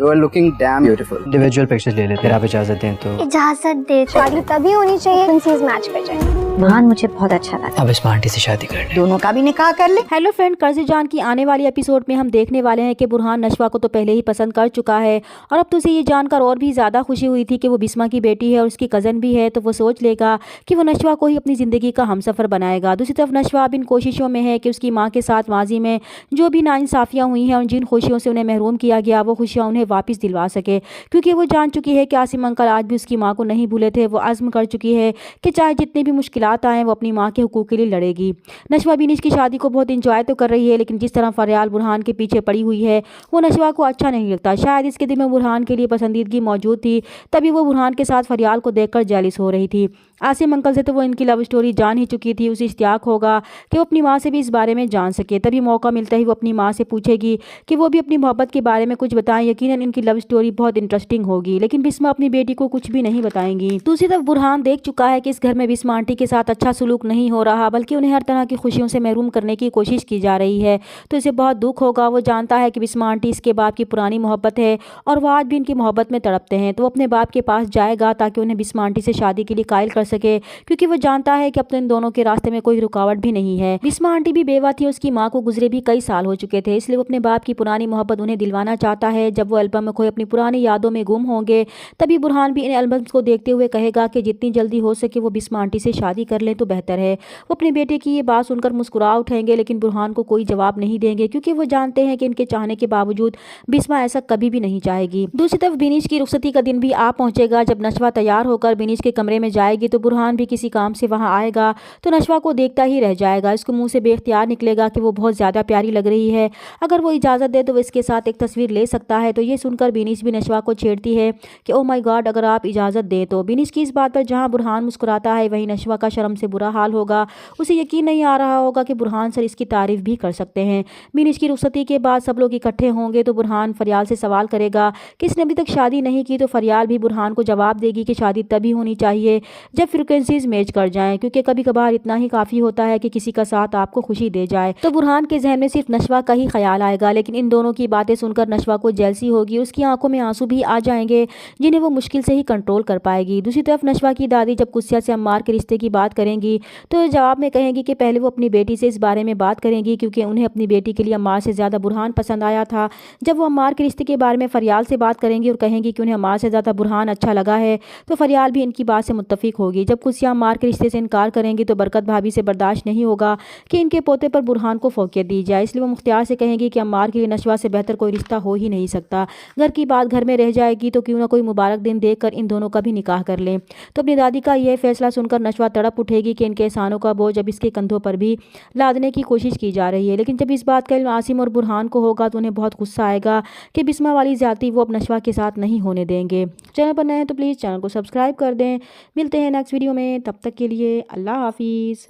You are looking damn beautiful. Individual pictures ले लेते हैं, आप इजाजत दें तो। इजाजत दे, शादी तभी होनी चाहिए फ्रीक्वेंसीज मैच कर जाए। बुरहान मुझे बहुत अच्छा लगा। अब इस आंटी से शादी कर ले, दोनों का भी निकाह कर ले। हेलो फ्रेंड, कर्ज़ जान की आने वाली एपिसोड में हम देखने वाले हैं कि बुरहान नशवा को तो पहले ही पसंद कर चुका है और अब तो उसे ये जानकर और भी ज़्यादा खुशी हुई थी कि वो बिस्मा की बेटी है और उसकी कज़न भी है, तो वो सोच लेगा कि वो नशवा को ही अपनी ज़िंदगी का हमसफ़र बनाएगा। दूसरी तरफ नशवा अब इन कोशिशों में है कि उसकी माँ के साथ माजी में जो भी नाइंसाफ़ियाँ हुई हैं और जिन खुशियों से उन्हें महरूम किया गया वो खुशियाँ उन्हें वापस दिलवा सके, क्योंकि वो जान चुकी है कि आसिम अंकल आज भी उसकी माँ को नहीं भूले थे। वो आज़म कर चुकी है कि चाहे जितनी भी मुश्किलात आएँ वो अपनी माँ के हुकूक के लिए लड़ेगी। नशवा बिनिश की शादी को बहुत इंजॉय तो कर रही है, लेकिन जिस तरह फरियाल बुरहान के पीछे पड़ी हुई है वो नशवा को अच्छा नहीं लगता। शायद इसके दिल में बुरहान के लिए पसंदीदगी मौजूद थी, तभी वो बुरहान के साथ फरियाल को देखकर जेलिस हो रही थी। आसिम अंकल से तो वो इनकी लव स्टोरी जान ही चुकी थी, उसे इश्तियाक होगा कि वो अपनी माँ से भी इस बारे में जान सके। तभी मौका मिलता ही वो अपनी माँ से पूछेगी कि वो भी अपनी मोहब्बत के बारे में कुछ बताएं। यकीनन इनकी लव स्टोरी बहुत इंटरेस्टिंग होगी, लेकिन बिस्मा अपनी बेटी को कुछ भी नहीं बताएंगी। दूसरी तरफ बुरहान देख चुका है कि इस घर में बिस्मा आंटी के साथ अच्छा सलूक नहीं हो रहा, बल्कि उन्हें हर तरह की खुशियों से महरूम करने की कोशिश की जा रही है, तो इसे बहुत दुख होगा। वो जानता है कि बिस्मा आंटी इसके बाप की पुरानी मोहब्बत है और वो आज भी इनकी मोहब्बत में तड़पते हैं, तो वो अपने बाप के पास जाएगा ताकि उन्हें बिस्मा आंटी से शादी के लिए कायल कर सके, क्योंकि वो जानता है कि अब तो इन दोनों के रास्ते में कोई रुकावट भी नहीं है। बिस्मा आंटी भी बेवा थी, उसकी माँ को गुजरे भी कई साल हो चुके थे, इसलिए वो अपने बाप की पुरानी मोहब्बत उन्हें दिलवाना चाहता है। जब वो एल्बम में खोए अपनी पुरानी यादों में गुम होंगे, तभी बुरहान भी इन एल्बम्स को देखते हुए कहेगा कि जितनी जल्दी हो सके वो बिस्मा आंटी से शादी कर लें तो बेहतर है। वो अपने बेटे की ये बात सुनकर मुस्कुरा उठेंगे, लेकिन बुरहान को कोई जवाब नहीं देंगे, क्योंकि वो जानते हैं कि इनके चाहने के बावजूद बिस्मा ऐसा कभी भी नहीं चाहेगी। दूसरी तरफ बिनिश की रुखसती का दिन भी आ पहुंचेगा। जब नशवा तैयार होकर बिनिश के कमरे में जाएगी तो बुरहान भी किसी काम से वहां आएगा, तो नशवा को देखता ही रह जाएगा। इसको मुंह से बेख्तियार निकलेगा कि वो बहुत ज़्यादा प्यारी लग रही है, अगर वो इजाज़त दे तो वो इसके साथ एक तस्वीर ले सकता है। तो ये सुनकर बिनिश भी नशवा को छेड़ती है कि ओ माय गॉड, अगर आप इजाज़त दें तो। बिनिश की इस बात पर जहाँ बुरहान मुस्कुराता है वहीं नशवा का शर्म से बुरा हाल होगा। उसे यकीन नहीं आ रहा होगा कि बुरहान सर इसकी तारीफ भी कर सकते हैं। बिनिश की रुखसती के बाद सब लोग इकट्ठे होंगे, तो बुरहान फरियाल से सवाल करेगा कि इसने अभी तक शादी नहीं की, तो फरियाल भी बुरहान को जवाब देगी कि शादी तभी होनी चाहिए जब फ्रिक्वेंसीज मैच कर जाएं, क्योंकि कभी कभार इतना ही काफ़ी होता है कि किसी का साथ आपको खुशी दे जाए। तो बुरहान के जहन में सिर्फ नशवा का ही ख्याल आएगा, लेकिन इन दोनों की बातें सुनकर नशवा को जेलसी होगी, उसकी आंखों में आंसू भी आ जाएंगे जिन्हें वो मुश्किल से ही कंट्रोल कर पाएगी। दूसरी तरफ नशवा की दादी जब कुस्सिया से अम्मार के रिश्ते की बात करेंगी तो जवाब में कहेंगी कि पहले वो अपनी बेटी से इस बारे में बात करेंगी, क्योंकि उन्हें अपनी बेटी के लिए अम्मार से ज़्यादा बुरहान पसंद आया था। जब वो अम्मार के रिश्ते के बारे में फरियाल से बात करेंगी और कहेंगी कि उन्हें अम्मार से ज़्यादा बुरहान अच्छा लगा है, तो फरियाल भी इनकी बात से मुत्तफिक होगी। जब कुस्सिया अम्मार के रिश्ते से इनकार करेंगी तो बरकत भाभी से बर्दाश्त नहीं होगा कि इनके पोते पर बुरहान को फोकियत दी जाए, इसलिए वो मुख्तियार से कहेंगी कि अम्मार के लिए नशवा से बेहतर कोई रिश्ता हो ही नहीं सकता। घर की बात घर में रह जाएगी, तो क्यों ना कोई मुबारक दिन देखकर इन दोनों का भी निकाह कर लें। तो अपनी दादी का यह फैसला सुनकर नशवा तड़प उठेगी कि इनके एहसानों का बोझ अब इसके कंधों पर भी लादने की कोशिश की जा रही है। लेकिन जब इस बात का इल्म आसिम और बुरहान को होगा तो उन्हें बहुत गुस्सा आएगा कि बिस्मा वाली ज़्यादती वो अब नशवा के साथ नहीं होने देंगे। चैनल पर नए हैं तो प्लीज़ चैनल को सब्सक्राइब कर दें। मिलते हैं नेक्स्ट वीडियो में, तब तक के लिए अल्लाह हाफिज़।